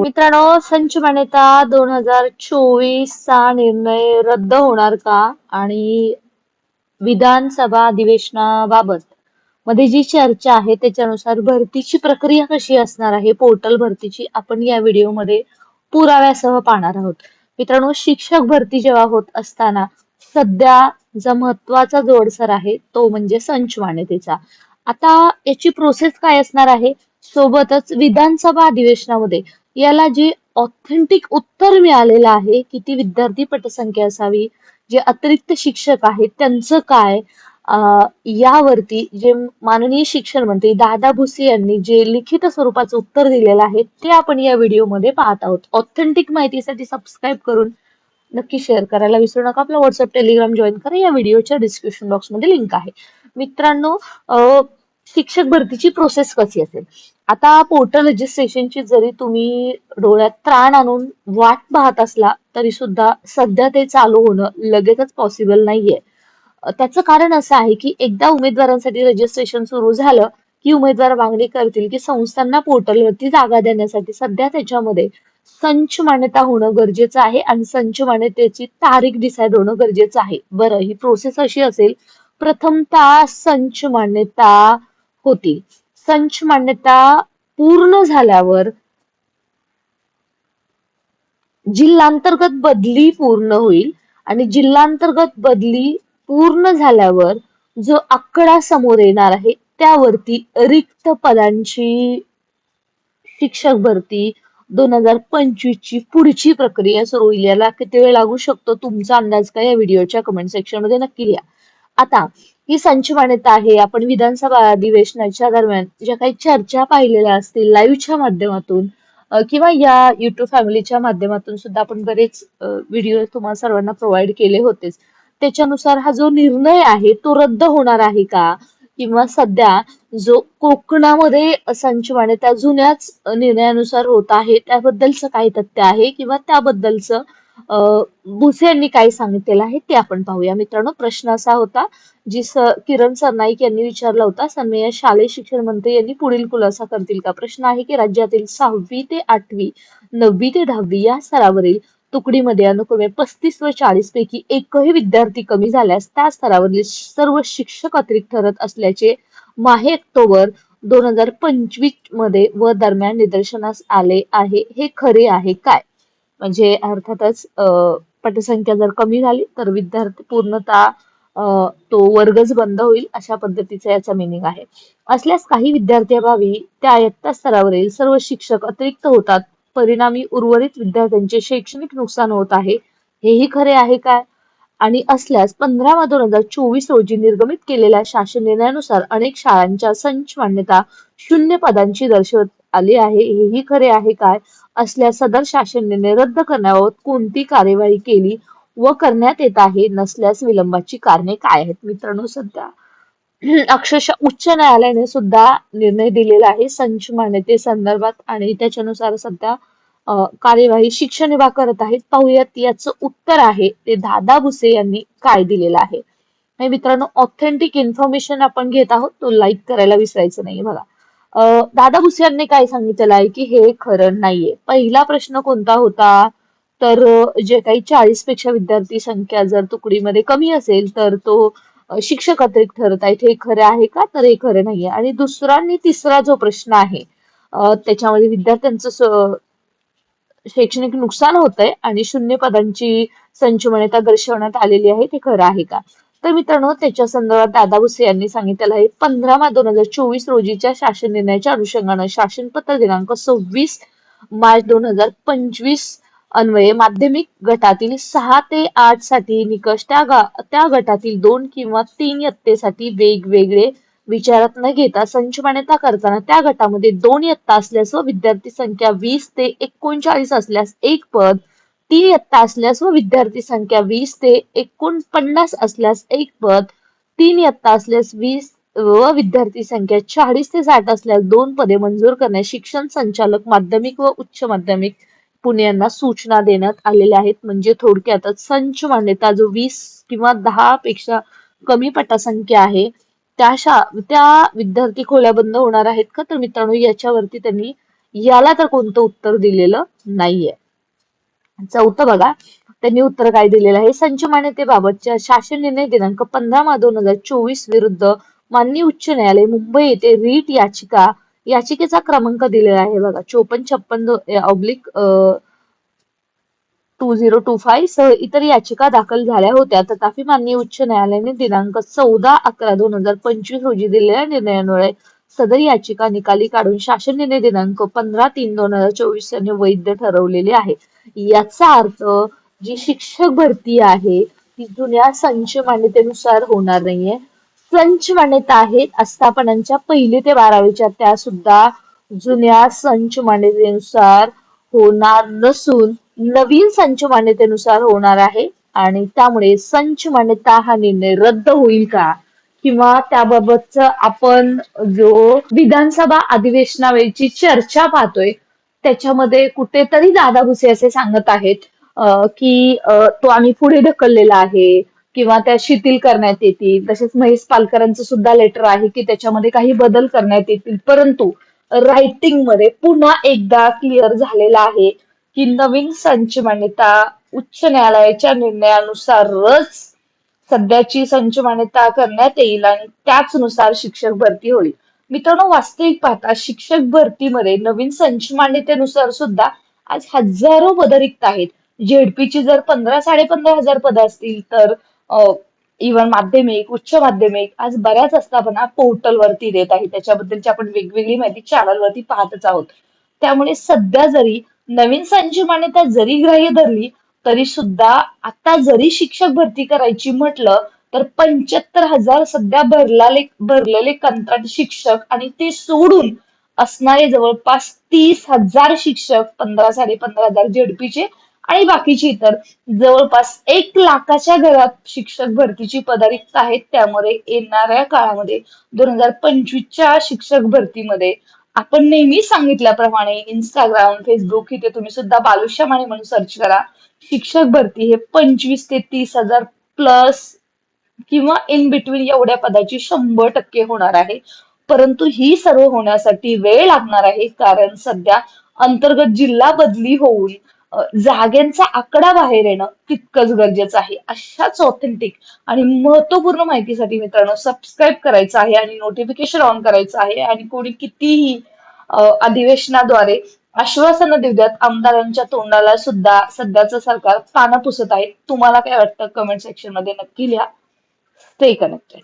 मित्रांनो, संच मान्यता 2024चा निर्णय रद्द होणार का? आणि विधानसभा अधिवेशनाबाबत मध्ये जी चर्चा आहे त्याच्यानुसार भरतीची प्रक्रिया कशी असणार आहे, पोर्टल भरतीची आपण या व्हिडिओमध्ये पुराव्यासह पाहणार आहोत. मित्रांनो, शिक्षक भरती जेव्हा होत असताना सध्या जो महत्वाचा जोडसर आहे तो म्हणजे संच मान्यतेचा. आता याची प्रोसेस काय असणार आहे, सोबतच विधानसभा अधिवेशनामध्ये याला जे ऑथेंटिक उत्तर मिळालेलं आहे, किती विद्यार्थी पटसंख्या असावी, जे अतिरिक्त शिक्षक आहेत त्यांचं काय, यावरती जे माननीय शिक्षण मंत्री दादा भुसे यांनी जे लिखित स्वरूपाचं उत्तर दिलेलं आहे ते आपण या व्हिडिओमध्ये पाहत आहोत. ऑथेंटिक माहितीसाठी सबस्क्राईब करून नक्की शेअर करायला विसरू नका. आपला व्हॉट्सअप टेलिग्राम जॉईन करा, या व्हिडिओच्या डिस्क्रिप्शन बॉक्समध्ये लिंक आहे. मित्रांनो, शिक्षक भरतीची प्रोसेस कशी असेल, आता पोर्टल रजिस्ट्रेशनची जरी तुम्ही डोळ्यात त्राण आणून वाट पाहत असला तरी सुद्धा सध्या ते चालू होणं लगेचच पॉसिबल नाहीये. त्याचं कारण असं आहे की एकदा उमेदवारांसाठी रजिस्ट्रेशन सुरू झालं की उमेदवार मागणी करतील की संस्थांना पोर्टलवरती जागा देण्यासाठी सध्या त्याच्यामध्ये संच मान्यता होणं गरजेचं आहे आणि संच मान्यतेची तारीख डिसाईड होणं गरजेचं आहे. बरं, ही प्रोसेस अशी असेल, प्रथमतः संच मान्यता होती. संच मान्यता पूर्ण झाल्यावर जिल्हांतर्गत बदली पूर्ण होईल आणि जिल्हांतर्गत बदली पूर्ण झाल्यावर जो आकडा समोर येणार आहे त्यावरती रिक्त पदांची शिक्षक भरती 2025 ची पुढची प्रक्रिया सुरू होईल. याला किती वेळ लागू शकतो, तुमचा अंदाज काय, या व्हिडिओच्या कमेंट सेक्शन मध्ये नक्की लिहा. आता ही संच मान्यता आहे, आपण विधानसभा अधिवेशनाच्या दरम्यान ज्या काही चर्चा पाहिलेल्या असतील लाईव्हच्या माध्यमातून किंवा या युट्यूब फॅमिलीच्या माध्यमातून सुद्धा आपण बरेच व्हिडिओ तुम्हाला सर्वांना प्रोव्हाइड केले होतेच. त्याच्यानुसार हा जो निर्णय आहे तो रद्द होणार आहे का, किंवा सध्या जो कोकणामध्ये संच मान्यता जुन्याच निर्णयानुसार होत आहे त्याबद्दलचं काय तथ्य आहे, किंवा त्याबद्दलचं भुसे यांनी काय सांगितलेलं आहे ते आपण पाहूया. मित्रांनो, प्रश्न असा होता जी किरण सरनाईक यांनी विचारला होता. सन्माननीय शालेय शिक्षण मंत्री यांनी पुढील खुलासा करतील का. प्रश्न आहे की राज्यातील 6वी ते 8वी, 9वी ते 10वी या स्तरावरील तुकडीमध्ये अनुक्रमे 35 व 40 पैकी एकही विद्यार्थी कमी झाल्यास त्या स्तरावरील सर्व शिक्षक अतिरिक्त ठरत असल्याचे माहे ऑक्टोबर 2025 मध्ये व दरम्यान निदर्शनास आले आहे. हे खरे आहे काय? म्हणजे अर्थातच पटसंख्या जर कमी झाली तर विद्यार्थी पूर्णतः तो वर्गच बंद होईल, अशा पद्धतीचा याचा मिनिंग आहे. असल्यास काही विद्यार्थ्यांभावी त्या इयत्ता स्तरावरील सर्व शिक्षक अतिरिक्त होतात, परिणामी उर्वरित विद्यार्थ्यांचे शैक्षणिक नुकसान होत आहे. हेही खरे आहे काय? आणि असल्यास 15/2/2024 रोजी निर्गमित केलेल्या शासन निर्णयानुसार अनेक शाळांच्या संच मान्यता 0 पदांची दर्शवत आली आहे. हेही खरे आहे काय? असल्यास सदर शासन निर्णय रद्द करण्याबाबत कोणती कार्यवाही केली व करण्यात येत आहे, नसल्यास विलंबाची कारणे काय आहेत. मित्रांनो, सध्या अक्षरशः उच्च न्यायालयाने सुद्धा निर्णय दिलेला आहे संच मान्यते संदर्भात आणि त्याच्यानुसार सध्या कार्यवाही शिक्षण विभाग करत आहेत. पाहूयात याचं उत्तर आहे ते दादा भुसे यांनी काय दिलेलं आहे. आणि मित्रांनो, ऑथेंटिक इन्फॉर्मेशन आपण घेत आहोत, तो लाईक करायला विसरायचं नाही. बघा, दादा भुसे यांनी काय सांगितलेलं आहे की हे खरं नाहीये. पहिला प्रश्न कोणता होता, तर जे काही 40 पेक्षा विद्यार्थी संख्या जर तुकडीमध्ये कमी असेल तर तो शिक्षक अतिरिक्त ठरत आहेत. हे खरे आहे का? तर हे खरे नाहीये. आणि दुसरा आणि तिसरा जो प्रश्न आहे त्याच्यामध्ये विद्यार्थ्यांचं शैक्षणिक नुकसान होतंय आणि 0 पदांची संच मान्यता दर्शवण्यात आलेली आहे, ते खरं आहे का? तर मित्रांनो, त्याच्या संदर्भात दादा भुसे यांनी सांगितलेलं आहे 15/2/2024 रोजीच्या शासन निर्णयाच्या अनुषंगानं शासनपत्र दिनांक 26 मार्च 2025 अन्वये माध्यमिक गटातील 6 ते 8 साठी निकष त्या गटातील 2 किंवा 3 इयत्तेसाठी वेगवेगळे विचारात न घेता संच मान्यता करताना त्या गटामध्ये 2 इयत्ता असल्यास व विद्यार्थी संख्या 20 ते 39 असल्यास एक पद, 3 इयत्ता असल्यास व विद्यार्थी संख्या 20 ते 49 असल्यास एक पद, 3 इयत्ता असल्यास 20 व विद्यार्थी संख्या 40 ते 60 असल्यास 2 पदे मंजूर करण्यास शिक्षण संचालक माध्यमिक व उच्च माध्यमिक पुणे यांना सूचना देण्यात आलेल्या आहेत. म्हणजे थोडक्यातच संच मान्यता जो 20 किंवा 10 पेक्षा कमी पटसंख्या आहे त्या विद्यार्थी खोल्या बंद होणार आहेत का? तर मित्रांनो, याच्यावरती त्यांनी याला तर कोणतं उत्तर दिलेलं नाहीये. चौथं बघा, त्यांनी उत्तर काय दिलेलं आहे? संच मान्यतेबाबतच्या शासन निर्णय दिनांक 15/5/2024 विरुद्ध माननीय उच्च न्यायालय मुंबई येथे रीट याचिकेचा क्रमांक दिलेला आहे बघा, 5456/2025 सह इतर याचिका दाखल झाल्या होत्या. तथापि माननीय उच्च न्यायालयाने दिनांक 14/11/2025 रोजी दिलेल्या निर्णयामुळे सदर याचिका निकाली काढून शासन निर्णय दिनांक 15/3/2024 यांनी वैध ठरवलेली आहे. याचा अर्थ जी शिक्षक भरती आहे ती जुन्या संच मान्यतेनुसार होणार नाहीये. संच मान्यता आहेत आस्थापनांच्या 1ली ते 12वीच्या, त्या सुद्धा जुन्या संच मान्यतेनुसार होणार नसून नवीन संच मान्यतेनुसार होणार आहे. आणि त्यामुळे संच मान्यता हा निर्णय रद्द होईल का, किंवा त्याबाबतच आपण जो विधानसभा अधिवेशनावेळची चर्चा पाहतोय त्याच्यामध्ये कुठेतरी दादा भुसे असे सांगत आहेत की तो आम्ही पुढे ढकललेला आहे किंवा त्या शिथिल करण्यात येतील. तसेच महेश पालकरांचं सुद्धा लेटर आहे की त्याच्यामध्ये काही बदल करण्यात येतील. परंतु रायटिंग मध्ये पुन्हा एकदा क्लिअर झालेला आहे की नवीन संच मान्यता उच्च न्यायालयाच्या निर्णयानुसारच सध्याची संच मान्यता करण्यात येईल आणि त्याचनुसार शिक्षक भरती होईल. मित्रांनो, वास्तविक पाहता शिक्षक भरतीमध्ये नवीन संच मान्यतेनुसार सुद्धा आज हजारो पदं रिक्त आहेत. झेडपीची जर 15-15,500 पदं असतील तर इव्हन माध्यमिक, उच्च माध्यमिक आज बऱ्याच आस्थापना पोर्टलवरती देत आहेत. त्याच्याबद्दलची आपण वेगवेगळी माहिती चॅनलवरती पाहतच आहोत. त्यामुळे सध्या जरी नवीन संच मान्यता जरी ग्राह्य धरली तरी सुद्धा आता जरी शिक्षक भरती करायची म्हटलं तर 75,000 सध्या भरलेले कंत्राटी शिक्षक आणि ते सोडून असणारे जवळपास 30,000 शिक्षक 15-15,500 झेडपीचे आणि बाकीचे इतर जवळपास 1 लाखाच्या घरात शिक्षक भरतीची पदं रिक्त आहेत. त्यामुळे येणाऱ्या काळामध्ये 2025च्या शिक्षक भरतीमध्ये आपण नेहमी सांगितल्याप्रमाणे इंस्टाग्राम, फेसबुक इथे तुम्ही सुद्धा बालुशा माने म्हणून सर्च करा. शिक्षक भरती हे 25,000 ते 30,000 प्लस किंवा इन बिटवीन एवढ्या पदाची 100% होणार आहे. परंतु ही सर्व होण्यासाठी वेळ लागणार आहे, कारण सध्या अंतर्गत जिल्हा बदली होऊन जागांचा आकडा बाहेर येणं तितकंच गरजेचं आहे. अशाच ऑथेंटिक आणि महत्वपूर्ण माहितीसाठी मित्रांनो सबस्क्राईब करायचं आहे आणि नोटिफिकेशन ऑन करायचं आहे. आणि कोणी कितीही अधिवेशनाद्वारे आश्वासनं देऊ द्यात, आमदारांच्या तोंडाला सुद्धा सध्याचं सरकार पानं पुसत आहे. तुम्हाला काय वाटतं कमेंट सेक्शन मध्ये नक्की लिहा. Stay connected.